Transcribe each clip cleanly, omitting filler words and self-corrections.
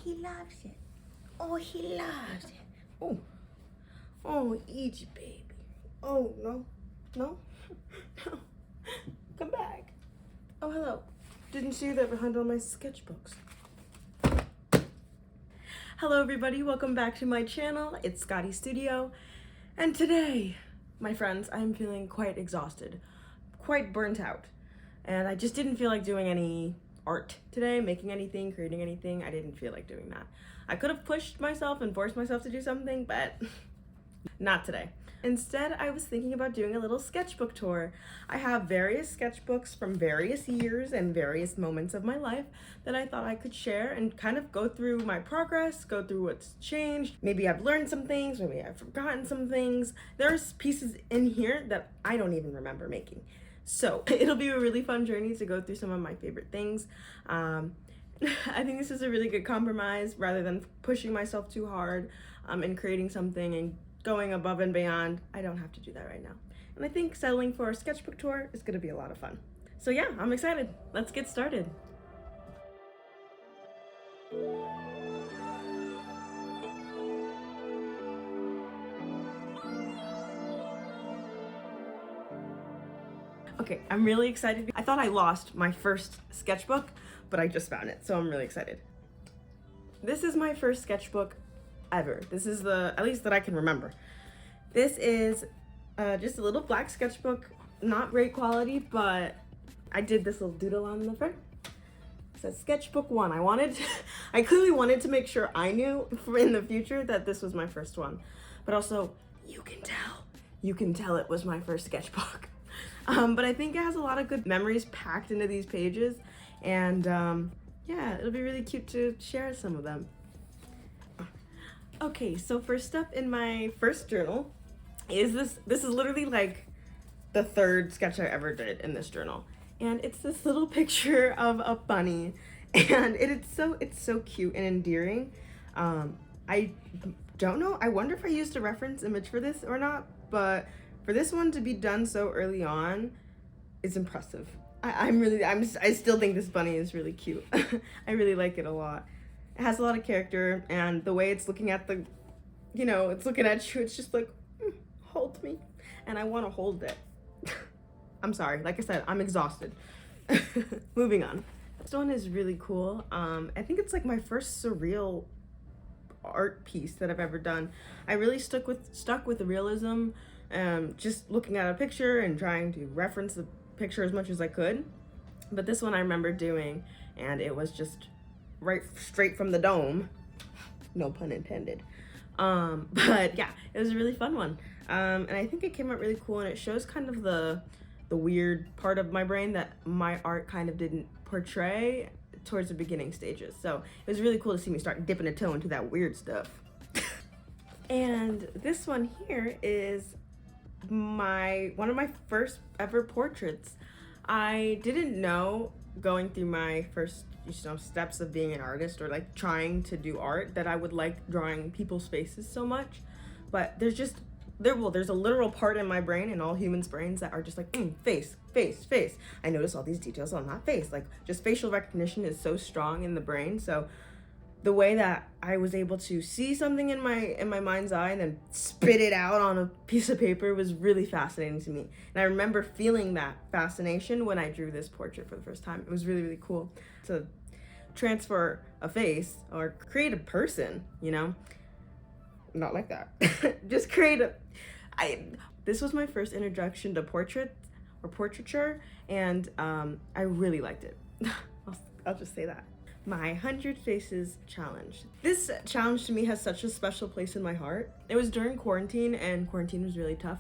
he loves it. Oh, he loves it. Oh, oh, eat it, baby. Oh, no, no, no. Come back. Oh, hello. Didn't see you there behind all my sketchbooks. Hello, everybody. Welcome back to my channel. It's Scotty Studio. And today, my friends, I'm feeling quite exhausted, quite burnt out. And I just didn't feel like doing any art today, making anything, creating anything. I didn't feel like doing that. I could have pushed myself and forced myself to do something, but not today. Instead, I was thinking about doing a little sketchbook tour. I have various sketchbooks from various years and various moments of my life that I thought I could share and kind of go through my progress, go through what's changed. Maybe I've learned some things, maybe I've forgotten some things. There's pieces in here that I don't even remember making. So it'll be a really fun journey to go through some of my favorite things. I think this is a really good compromise rather than pushing myself too hard and creating something and going above and beyond. I don't have to do that right now. And I think settling for a sketchbook tour is gonna be a lot of fun. So yeah, I'm excited. Let's get started. Okay, I'm really excited. I thought I lost my first sketchbook, but I just found it, so I'm really excited. This is my first sketchbook ever. This is at least that I can remember. This is just a little black sketchbook, not great quality, but I did this little doodle on the front. It says Sketchbook 1. I clearly wanted to make sure I knew in the future that this was my first one, but also you can tell it was my first sketchbook. But I think it has a lot of good memories packed into these pages, and yeah, it'll be really cute to share some of them. Okay, so first up in my first journal is this is literally like the third sketch I ever did in this journal. And it's this little picture of a bunny, and it's so cute and endearing. I don't know, I wonder if I used a reference image for this or not, but for this one to be done so early on is impressive. I still think this bunny is really cute. I really like it a lot. It has a lot of character, and the way it's looking at it's looking at you, it's just like, hold me, and I want to hold it. I'm sorry, like I said, I'm exhausted. Moving on. This one is really cool. I think it's like my first surreal art piece that I've ever done. I really stuck with the realism, just looking at a picture and trying to reference the picture as much as I could. But this one I remember doing, and it was just straight from the dome, no pun intended. But yeah, it was a really fun one, and I think it came out really cool, and it shows kind of the weird part of my brain that my art kind of didn't portray towards the beginning stages. So it was really cool to see me start dipping a toe into that weird stuff. And this one here is one of my first ever portraits. I didn't know going through my first steps of being an artist or like trying to do art that I would like drawing people's faces so much, but there's a literal part in my brain and all humans' brains that are just like face. I notice all these details on that face. Like, just facial recognition is so strong in the brain. So the way that I was able to see something in my mind's eye and then spit it out on a piece of paper was really fascinating to me. And I remember feeling that fascination when I drew this portrait for the first time. It was really, really cool to transfer a face or create a person, not like that. Just create this was my first introduction to portrait or portraiture, and I really liked it. I'll just say that. My 100 Faces Challenge. This challenge to me has such a special place in my heart. It was during quarantine, and quarantine was really tough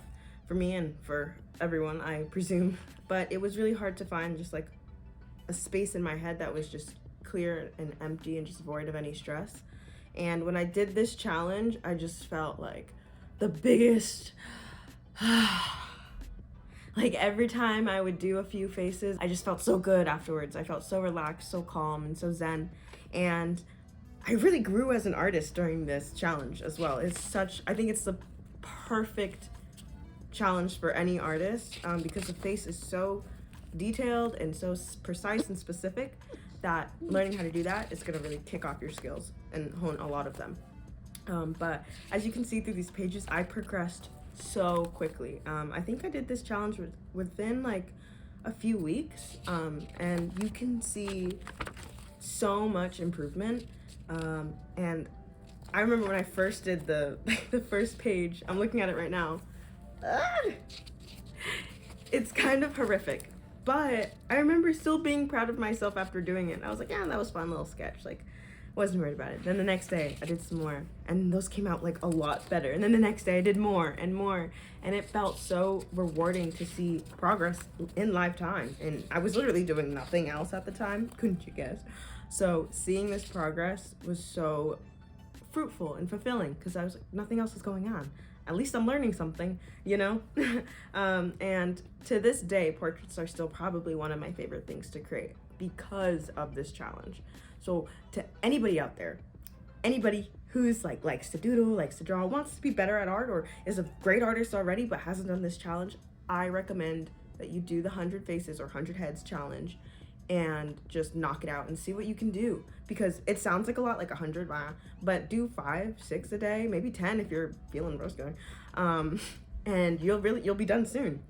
for me and for everyone, I presume. But it was really hard to find just like a space in my head that was just clear and empty and just void of any stress. And when I did this challenge, I just felt like the biggest like every time I would do a few faces, I just felt so good afterwards. I felt so relaxed, so calm, and so zen. And I really grew as an artist during this challenge as well. I think it's the perfect challenge for any artist because the face is so detailed and so precise and specific that learning how to do that is gonna really kick off your skills and hone a lot of them. But as you can see through these pages, I progressed so quickly. I think I did this challenge within like a few weeks, and you can see so much improvement. And I remember when I first did the first page, I'm looking at it right now. It's kind of horrific, but I remember still being proud of myself after doing it. I was like, yeah, that was a fun little sketch. Like, wasn't worried about it. Then the next day I did some more, and those came out like a lot better. And then the next day I did more and more, and it felt so rewarding to see progress in live time. And I was literally doing nothing else at the time, couldn't you guess? So seeing this progress was so fruitful and fulfilling, because I was like, nothing else is going on. At least I'm learning something, you know? And to this day, portraits are still probably one of my favorite things to create because of this challenge. So to anybody out there, anybody who's like likes to doodle, likes to draw, wants to be better at art, or is a great artist already but hasn't done this challenge, I recommend that you do the 100 faces or 100 heads challenge and just knock it out and see what you can do, because it sounds like a lot, like 100, but do 5, 6 a day, maybe 10 if you're feeling roast going, and you'll be done soon.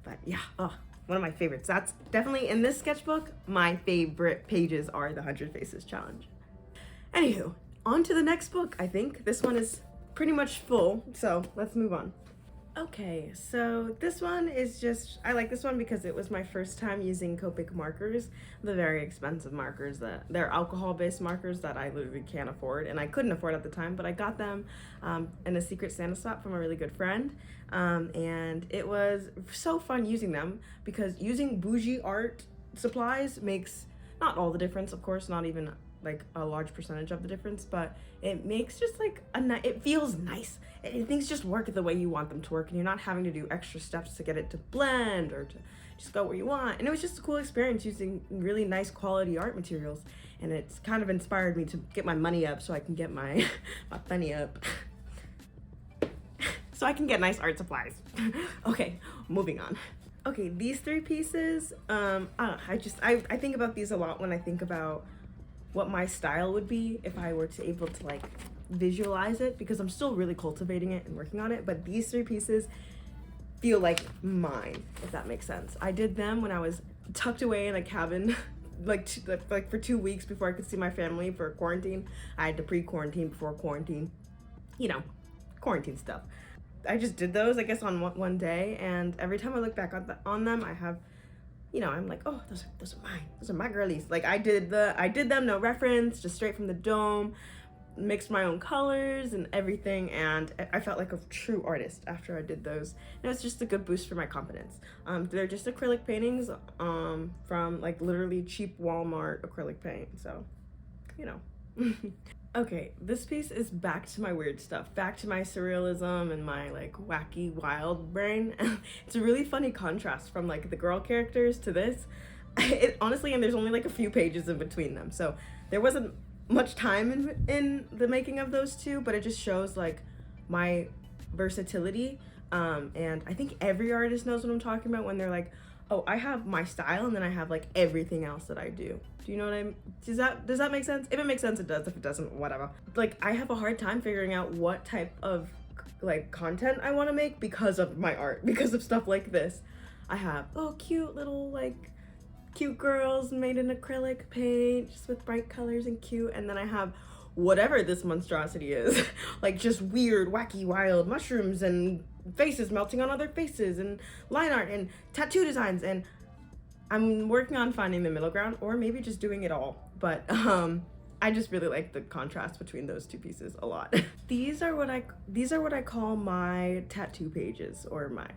But yeah, one of my favorites. That's definitely in this sketchbook. My favorite pages are the 100 faces challenge. Anywho, on to the next book. I think this one is pretty much full, so let's move on. Okay, so this one is just, I like this one because it was my first time using Copic markers, the very expensive markers. They're alcohol-based markers that I literally can't afford, and I couldn't afford at the time, but I got them in a Secret Santa swap from a really good friend, and it was so fun using them, because using bougie art supplies makes not all the difference, of course, not even like a large percentage of the difference, but it makes just like it feels nice. Things just work the way you want them to work, and you're not having to do extra steps to get it to blend or to just go where you want. And it was just a cool experience using really nice quality art materials, and it's kind of inspired me to get my money up so I can get my funny up so I can get nice art supplies. Okay, moving on. Okay, these 3 pieces, I think about these a lot when I think about what my style would be if I were to able to like visualize it, because I'm still really cultivating it and working on it, but these 3 pieces feel like mine, if that makes sense. I did them when I was tucked away in a cabin like for 2 weeks before I could see my family for quarantine. I had to pre-quarantine before quarantine, you know, quarantine stuff. I just did those, I guess, on one day, and every time I look back on them, I have, you know, I'm like, oh, those are mine. Those are my girlies. Like I did them, no reference, just straight from the dome, mixed my own colors and everything, and I felt like a true artist after I did those. And it was just a good boost for my confidence. They're just acrylic paintings from like literally cheap Walmart acrylic paint, so, you know. Okay, this piece is back to my weird stuff, back to my surrealism and my like wacky wild brain. It's a really funny contrast from like the girl characters to this. Honestly, and there's only like a few pages in between them, so there wasn't much time in the making of those two, but it just shows like my versatility. And I think every artist knows what I'm talking about when they're like, oh, I have my style and then I have like everything else that I do. Do you know what I mean? Does that make sense? If it makes sense, it does. If it doesn't, whatever. Like, I have a hard time figuring out what type of like content I want to make because of my art, because of stuff like this. I have, oh, cute little like cute girls made in acrylic paint, just with bright colors and cute. And then I have whatever this monstrosity is, like just weird, wacky, wild mushrooms and faces melting on other faces and line art and tattoo designs, and I'm working on finding the middle ground, or maybe just doing it all. But I just really like the contrast between those 2 pieces a lot. These are what I call my tattoo pages, or my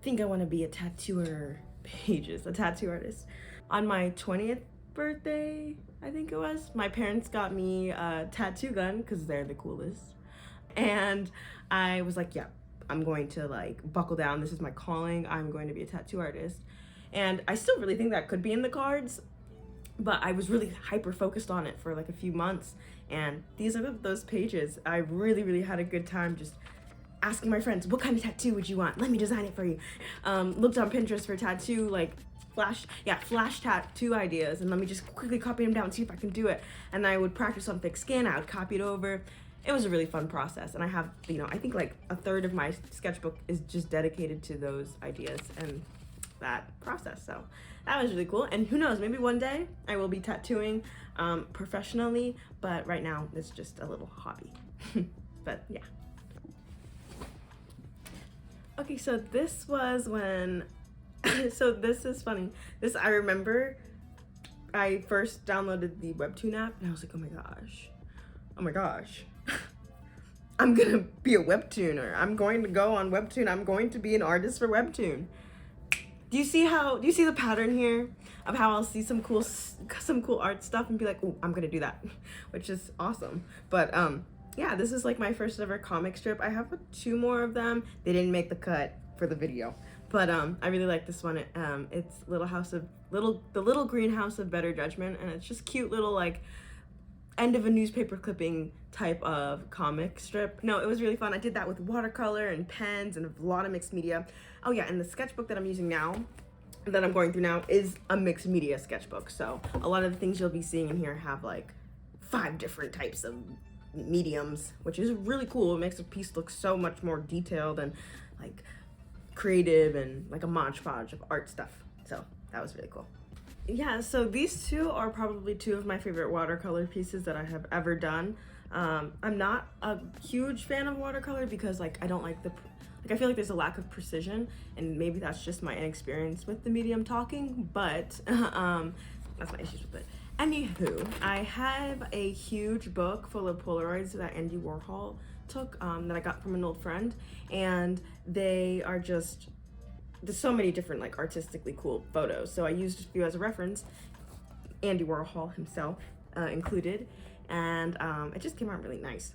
think I want to be a tattooer pages, a tattoo artist. On my 20th birthday, I think it was, my parents got me a tattoo gun because they're the coolest, and I was like, yeah, I'm going to like buckle down. This is my calling. I'm going to be a tattoo artist. And I still really think that could be in the cards, but I was really hyper focused on it for like a few months. And these are those pages. I really, really had a good time just asking my friends, what kind of tattoo would you want? Let me design it for you. Looked on Pinterest for tattoo like flash tattoo ideas, and let me just quickly copy them down, see if I can do it. And I would practice on thick skin, I would copy it over. It was a really fun process, and I have, you know, I think like a third of my sketchbook is just dedicated to those ideas and that process. So that was really cool, and who knows, maybe one day I will be tattooing professionally, but right now it's just a little hobby. But yeah. Okay, so this was when so this is funny. I remember I first downloaded the Webtoon app, and I was like, oh my gosh, I'm gonna be a webtooner. I'm going to go on Webtoon. I'm going to be an artist for Webtoon. Do you see the pattern here of how I'll see some cool art stuff and be like, oh, I'm gonna do that, which is awesome. But yeah, this is like my first ever comic strip. I have 2 more of them. They didn't make the cut for the video, but I really like this one. It's the little greenhouse of better judgment, and it's just cute little like end of a newspaper clipping type of comic strip. No, it was really fun. I did that with watercolor and pens and a lot of mixed media. Oh yeah, and the sketchbook that I'm using now, that I'm going through now, is a mixed media sketchbook. So a lot of the things you'll be seeing in here have like 5 different types of mediums, which is really cool. It makes a piece look so much more detailed and like creative and like a modge-podge of art stuff. So that was really cool. Yeah, so these 2 are probably 2 of my favorite watercolor pieces that I have ever done. I'm not a huge fan of watercolor because like I don't like I feel like there's a lack of precision, and maybe that's just my inexperience with the medium talking, but that's my issues with it. Anywho, I have a huge book full of Polaroids that Andy Warhol took that I got from an old friend, and they are just, there's so many different like artistically cool photos. So I used a few as a reference, Andy Warhol himself included, and it just came out really nice.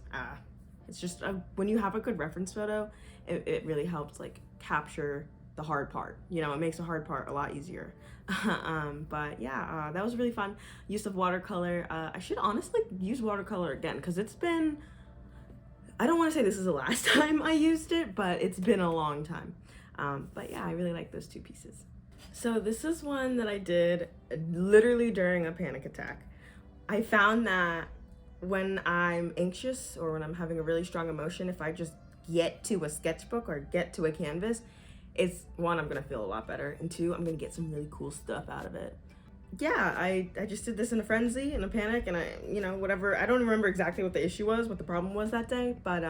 It's just when you have a good reference photo, it really helps like capture the hard part. You know, it makes the hard part a lot easier. But yeah, that was really fun. Use of watercolor. I should honestly use watercolor again, because it's been, I don't want to say this is the last time I used it, but it's been a long time. But yeah, I really like those 2 pieces. So this is one that I did literally during a panic attack. I found that when I'm anxious or when I'm having a really strong emotion, if I just get to a sketchbook or get to a canvas, it's 1, I'm gonna feel a lot better, and 2, I'm gonna get some really cool stuff out of it. Yeah, I just did this in a frenzy, in a panic, and whatever. I don't remember exactly what the issue was, what the problem was that day, but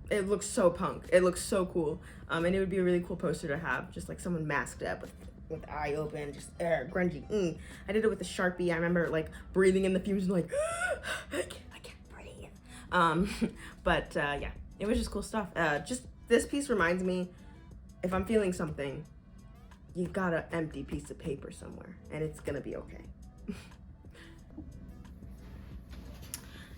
it looks so punk. It looks so cool, and it would be a really cool poster to have, just like someone masked up with the eye open, just grungy. I did it with a Sharpie. I remember like breathing in the fumes and like I can't breathe. But yeah, it was just cool stuff. Just this piece reminds me, if I'm feeling something, you got an empty piece of paper somewhere, and it's gonna be okay.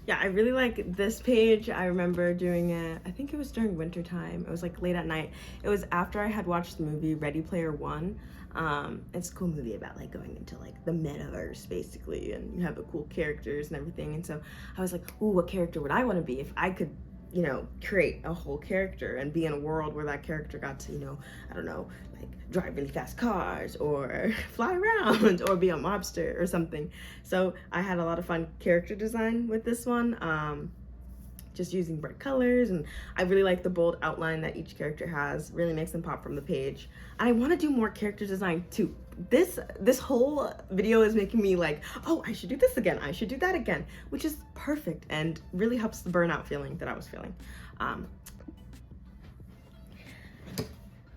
Yeah, I really like this page. I remember doing it, I think it was during winter time. It was like late at night. It was after I had watched the movie Ready Player One. It's a cool movie about like going into like the metaverse basically, and you have the cool characters and everything. And so I was like, ooh, what character would I want to be if I could, you know, create a whole character and be in a world where that character got to, you know, I don't know, like drive really fast cars or fly around or be a mobster or something. So I had a lot of fun character design with this one, just using bright colors, and I really like the bold outline that each character has. Really makes them pop from the page. I want to do more character design too. This whole video is making me like, oh, I should do this again, I should do that again, which is perfect and really helps the burnout feeling that I was feeling.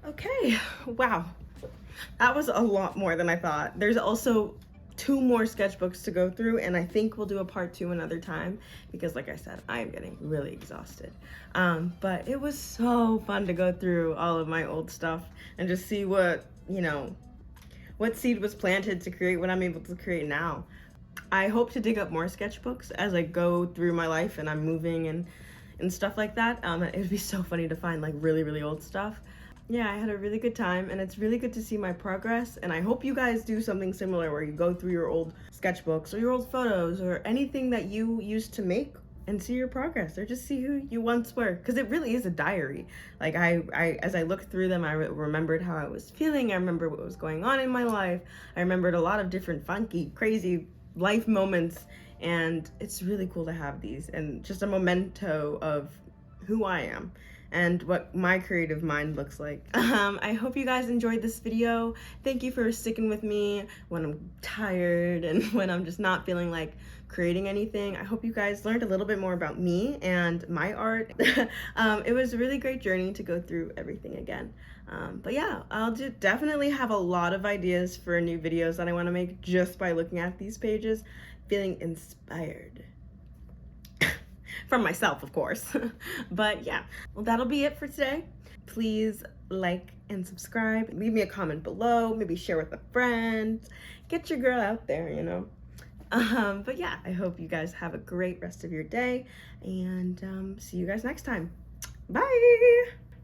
Okay, wow, that was a lot more than I thought. There's also 2 more sketchbooks to go through, and I think we'll do a part 2 another time because, like I said, I am getting really exhausted. But it was so fun to go through all of my old stuff and just see what, you know, what seed was planted to create what I'm able to create now. I hope to dig up more sketchbooks as I go through my life and I'm moving and stuff like that. It would be so funny to find like really, really old stuff. Yeah, I had a really good time, and it's really good to see my progress, and I hope you guys do something similar where you go through your old sketchbooks or your old photos or anything that you used to make and see your progress, or just see who you once were, because it really is a diary. Like I as I looked through them, I remembered how I was feeling. I remember what was going on in my life. I remembered a lot of different funky, crazy life moments, and it's really cool to have these and just a memento of who I am and what my creative mind looks like. I hope you guys enjoyed this video. Thank you for sticking with me when I'm tired and when I'm just not feeling like creating anything. I hope you guys learned a little bit more about me and my art. It was a really great journey to go through everything again. But yeah, I'll definitely have a lot of ideas for new videos that I want to make just by looking at these pages, feeling inspired. From myself, of course. But yeah, well, that'll be it for today. Please like and subscribe. Leave me a comment below. Maybe share with a friend. Get your girl out there, you know. But yeah, I hope you guys have a great rest of your day, and see you guys next time. Bye!